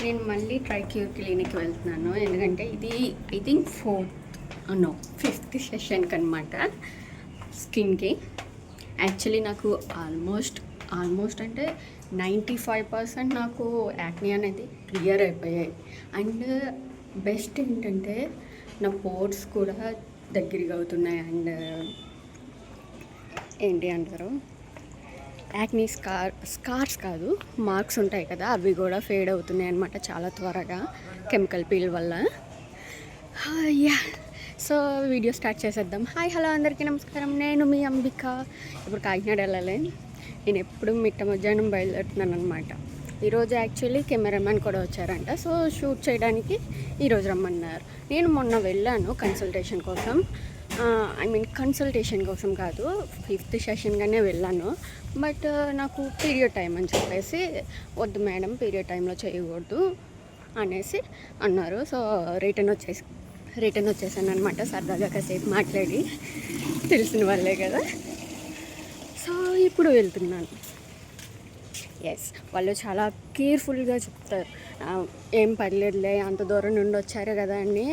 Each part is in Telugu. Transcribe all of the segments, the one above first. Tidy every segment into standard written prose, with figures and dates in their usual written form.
నేను మళ్ళీ ట్రైక్యూర్ క్లినిక్కి వెళ్తున్నాను. ఎందుకంటే ఇది ఐ థింక్ ఫిఫ్త్ సెషన్కి అనమాట స్కిన్కి. యాక్చువల్లీ నాకు ఆల్మోస్ట్ అంటే 95% నాకు యాక్నీ అనేది క్లియర్ అయిపోయాయి. అండ్ బెస్ట్ ఏంటంటే నా పోర్స్ కూడా దగ్గరగా అవుతున్నాయి. అండ్ ఏంటి అంటారు, యాక్నీ స్కార్స్ కాదు, మార్క్స్ ఉంటాయి కదా, అవి కూడా ఫేడ్ అవుతున్నాయి అనమాట చాలా త్వరగా కెమికల్ పీల్ వల్ల. యా, సో వీడియో స్టార్ట్ చేసేద్దాం. హాయ్ హలో అందరికీ నమస్కారం. నేను మీ అంబిక. ఇప్పుడు కాకినాడ వెళ్ళాలి. నేను ఎప్పుడు మిట్ట మధ్యాహ్నం బయలుదేరుతున్నాను అనమాట. ఈరోజు యాక్చువల్లీ కెమెరామ్యాన్ కూడా వచ్చారంట, సో షూట్ చేయడానికి ఈరోజు రమ్మన్నారు. నేను మొన్న వెళ్ళాను కన్సల్టేషన్ కోసం. కన్సల్టేషన్ కోసం కాదు, 5th సెషన్గానే వెళ్ళాను. బట్ నాకు పీరియడ్ టైం అని చెప్పేసి, వద్దు మేడం పీరియడ్ టైంలో చేయకూడదు అనేసి అన్నారు. సో రిటర్న్ వచ్చేసాను అనమాట. సరదాగా కాసేపు మాట్లాడి, తెలిసిన వాళ్ళే కదా. సో ఇప్పుడు వెళ్తున్నాను. ఎస్, వాళ్ళు చాలా కేర్ఫుల్గా చెప్తారు. ఏం పర్లేదులే, అంత దూరం నుండి వచ్చారు కదా అని,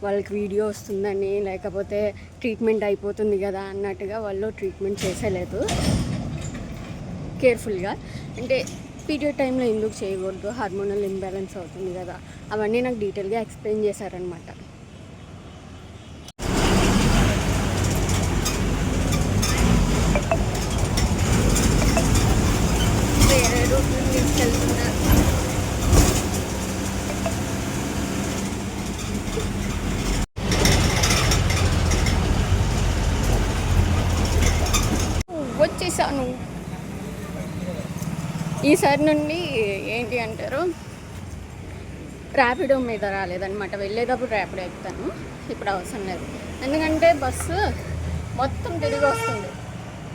వాళ్ళకి వీడియో వస్తుందని, లేకపోతే ట్రీట్మెంట్ అయిపోతుంది కదా అన్నట్టుగా వాళ్ళు ట్రీట్మెంట్ చేసేలేదు. కేర్ఫుల్గా అంటే పీరియడ్ టైంలో ఎందుకు చేయకూడదు, హార్మోనల్ ఇంబ్యాలెన్స్ అవుతుంది కదా, అవన్నీ నాకు డీటెయిల్గా ఎక్స్ప్లెయిన్ చేశారనమాట. వేరే రూట్ నుండి తీసుకెళ్తున్నారు. వచ్చేసాను. ఈసారి నుండి ఏంటి అంటారు, ర్యాపిడో మీద రాలేదనమాట. వెళ్ళేటప్పుడు ర్యాపిడో ఎక్కుతాను, ఇప్పుడు అవసరం లేదు. ఎందుకంటే బస్సు మొత్తం తిరిగి వస్తుంది.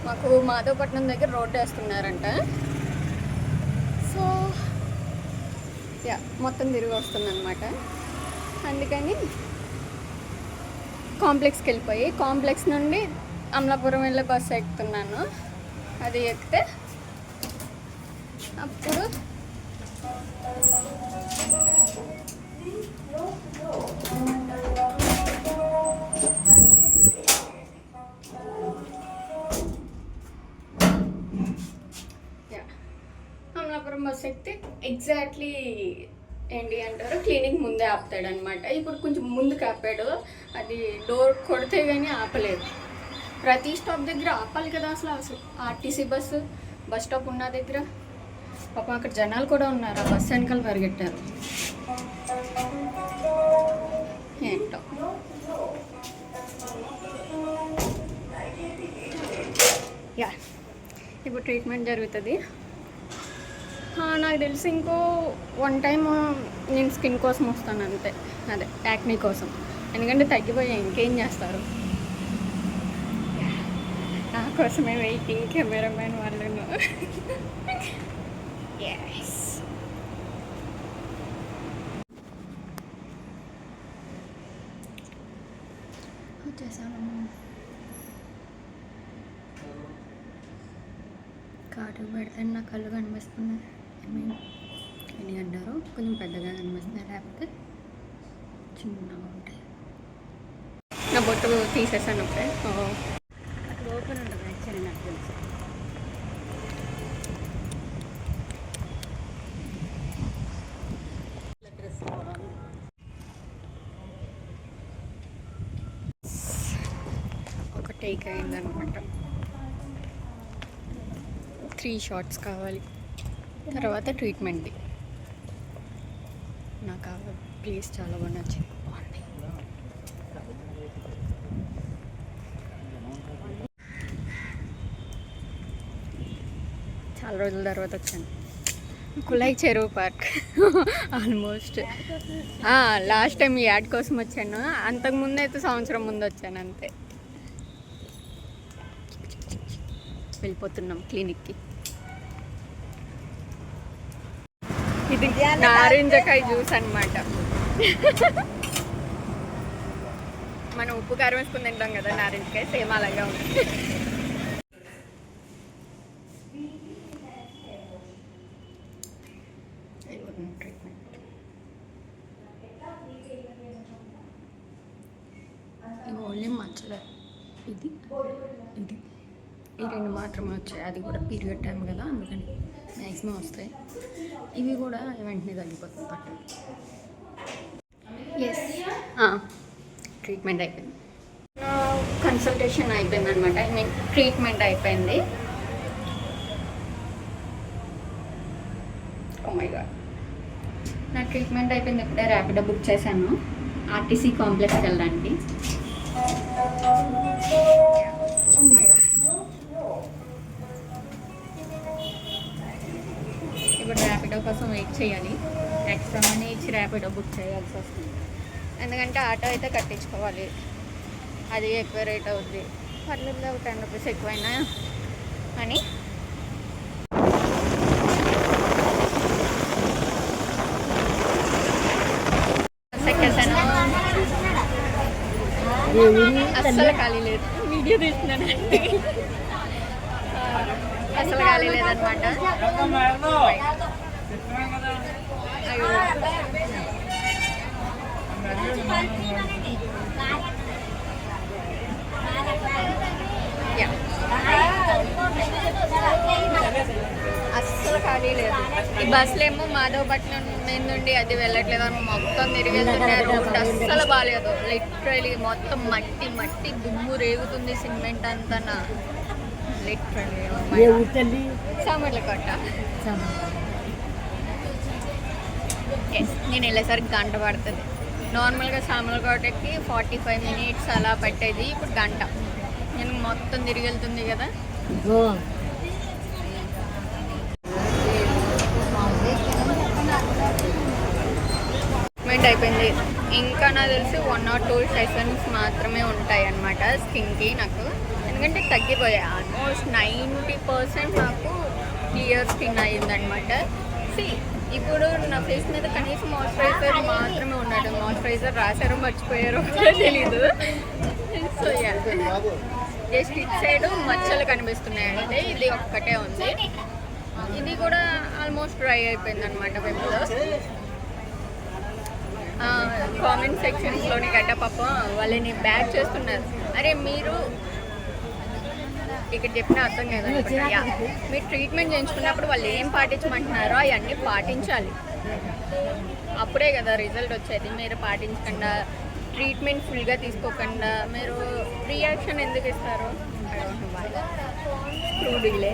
మాకు మాధవపట్నం దగ్గర రోడ్డు వేస్తున్నారంట. సో యా, మొత్తం తిరిగి వస్తుంది అనమాట. అందుకని కాంప్లెక్స్కి వెళ్ళిపోయి, కాంప్లెక్స్ నుండి అమలాపురం వెళ్ళే బస్సు ఎక్కుతున్నాను. అది ఎక్కితే అప్పుడు అమలాపురం బస్సు ఎక్కితే ఎగ్జాక్ట్లీ ఏంటి అంటారు, క్లినిక్ ముందే ఆపుతాడనమాట. ఇప్పుడు కొంచెం ముందుకు ఆపాడు, అది డోర్ కొడితే కానీ ఆపలేదు. ప్రతి స్టాప్ దగ్గర ఆపాలి కదా అసలు ఆర్టీసీ బస్ స్టాప్ ఉన్న దగ్గర. పాపం అక్కడ జనాలు కూడా ఉన్నారు, ఆ బస్సు వెనకాల పరిగెట్టారు. ఏంటో యా, ఇప్పుడు ట్రీట్మెంట్ జరుగుతుంది. నాకు తెలిసి ఇంకో 1 టైం నేను స్కిన్ కోసం వస్తాను అంతే, అదే యాక్నీ కోసం. ఎందుకంటే తగ్గిపోయాయి, ఇంకేం చేస్తారు. నా కోసమే వెయిటింగ్ కెమెరామ్యాన్ వాళ్ళను. ఎస్, వచ్చేసాను. కాటు పెడితే నా కళ్ళు కనిపిస్తున్నాయి. ఎన్ని అంటారు, కొంచెం పెద్దగా కనిపిస్తున్నాయి, లేకపోతే చిన్నగా ఉంటాయి. నా బొట్టు తీసేసాను అప్పుడే. అక్కడ ఓపెన్ ఉంటుంది యాక్చువల్లీ, నాకు తెలుసు. ఒక టేక్ అయిందనమాట. 3 షాట్స్ కావాలి, తర్వాత ట్రీట్మెంట్. నాకు ఆ ప్లేస్ చాలా బాగా నచ్చింది. చాలా రోజుల తర్వాత వచ్చాను. కులాయి చెరువు పార్క్. ఆల్మోస్ట్ లాస్ట్ టైం ఈ యాడ్ కోసం వచ్చాను, అంతకుముందు అయితే సంవత్సరం ముందు వచ్చాను అంతే. వెళ్ళిపోతున్నాం క్లినిక్కి. ఇది నారింజకాయ జ్యూస్ అనమాట. మనం ఉప్పు కారం వేసుకుని తింటాం కదా, నారింజకాయ సేమ్ అలాగే ఉంది. ట్రీట్మెంట్ ఈ 2 మాత్రమే వచ్చాయి, అది కూడా పీరియడ్ టైం కదా అందుకని మ్యాక్సిమం వస్తాయి. ఇవి కూడా వెంటనే తగ్గిపోతుంది పట్టు. ఎస్, ట్రీట్మెంట్ అయిపోయింది, కన్సల్టేషన్ అయిపోయింది అనమాట. ఐ మీన్ ట్రీట్మెంట్ అయిపోయింది. ఓ మై గాడ్, నా ట్రీట్మెంట్ అయిపోయింది. ఇప్పుడే ర్యాపిడో బుక్ చేశాను ఆర్టీసీ కాంప్లెక్స్కి వెళ్ళడానికి. ఓ మై గాడ్, ఇప్పుడు ర్యాపిడో కోసం వెయిట్ చేయాలి. ఎక్స్ట్రా మనీ ఇచ్చి ర్యాపిడో బుక్ చేయాల్సి వస్తుంది, ఎందుకంటే ఆటో అయితే కట్టించుకోవాలి, అది ఎక్కువ రేట్ అవుద్ది. పర్లేదు, 10 రూపీస్ ఎక్కువైనా అని ఎక్కేసాను. అస్సలు ఖాళీ లేదు, వీడియో తీస్తున్నానండి, అసలు ఖాళీ లేదనమాట. అస్సలు ఖాళీ లేదు. ఈ బస్సులు ఏమో మాధవపట్నం మీద నుండి అది వెళ్ళట్లేదు, మొత్తం తిరిగి వెళ్తున్నారు. రోడ్ అస్సలు బాగాలేదు, లిటరలీ మొత్తం మట్టి మట్టి దుమ్ము రేగుతుంది, సిమెంట్ అంతా లిటరలీ. సామర్లకోట. ఎస్, నేను వెళ్ళేసరికి గంట పడుతుంది. నార్మల్గా సామర్లకోటకి 45 మినిట్స్ అలా పట్టేది, ఇప్పుడు గంట. నేను మొత్తం తిరిగి వెళ్తుంది కదా. ట్రీట్మెంట్ అయిపోయింది. ఇంకా నాకు తెలిసి 1 or 2 సెషన్స్ మాత్రమే ఉంటాయి అన్నమాట స్కిన్కి నాకు, ఎందుకంటే తగ్గిపోయాయి. ఆల్మోస్ట్ 90% నాకు క్లియర్ స్కిన్ అయ్యిందనమాట. ఇప్పుడు నా ఫేస్ మీద కనీసం మాయిశ్చరైజర్ మాత్రమే ఉన్నాడు. మాయిశ్చరైజర్ రాశారో మర్చిపోయారో కూడా తెలీదు. సో జస్ట్ ఇట్ సైడ్ మచ్చలు కనిపిస్తున్నాయి, అంటే ఇది ఒక్కటే ఉంది. ఇది కూడా ఆల్మోస్ట్ డ్రై అయిపోయింది అనమాట. పింపుల్స్ కామెంట్ సెక్షన్స్లోని గట్ట పాపం వాళ్ళని బ్యాక్ చేస్తున్నారు. అరే మీరు ఇక్కడ చెప్పిన అర్థం కదా, మీరు ట్రీట్మెంట్ చేయించుకున్నప్పుడు వాళ్ళు ఏం పాటించమంటున్నారో అవన్నీ పాటించాలి, అప్పుడే కదా రిజల్ట్ వచ్చేది. మీరు పాటించకుండా ట్రీట్మెంట్ ఫుల్గా తీసుకోకుండా మీరు రియాక్షన్ ఎందుకు ఇస్తారు? ట్రూడీలే.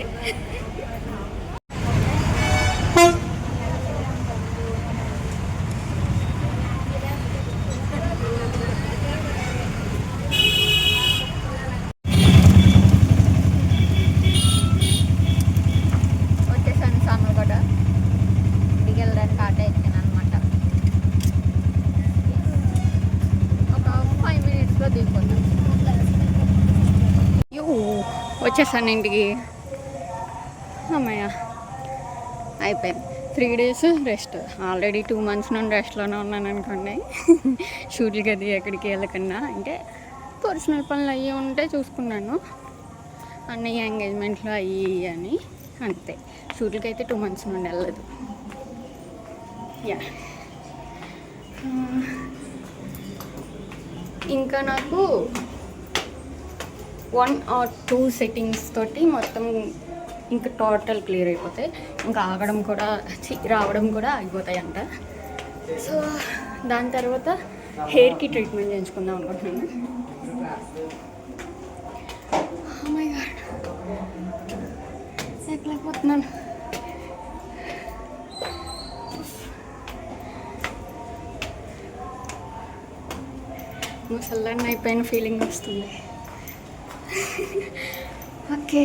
వచ్చేసాను ఇంటికి. అమ్మయ్య, అయిపోయింది. 3 days రెస్ట్. ఆల్రెడీ 2 months నుండి రెస్ట్లోనే ఉన్నాను అనుకోండి. షూట్లకి అది ఎక్కడికి వెళ్ళకుండా, అంటే పర్సనల్ పనులు అయ్యి ఉంటే చూసుకున్నాను, అన్నయ్య ఎంగేజ్మెంట్లు అయ్యి అని, అంతే. షూట్లకి అయితే 2 months నుండి వెళ్ళదు. యా, ఇంకా నాకు 1 or 2 settings తోటి మొత్తం ఇంకా టోటల్ క్లియర్ అయిపోతాయి. ఇంకా ఆగడం కూడా రావడం కూడా అయిపోతాయి అంట. సో దాని తర్వాత హెయిర్కి ట్రీట్మెంట్ చేయించుకుందాం అనుకుంటున్నాను. ఓ మై గాడ్, ఎక్కలేకపోతున్నాను. ముసల్లాన్ని అయిపోయిన ఫీలింగ్ వస్తుంది. ఓకే,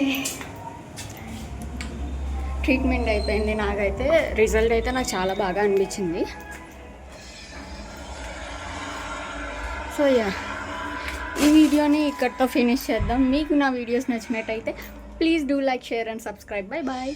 ట్రీట్మెంట్ అయిపోయింది. నాకైతే రిజల్ట్ అయితే నాకు చాలా బాగా అనిపించింది. సో యా, ఈ వీడియోని ఇక్కడితో ఫినిష్ చేద్దాం. మీకు నా వీడియోస్ నచ్చినట్టయితే please do like, share and subscribe. Bye bye.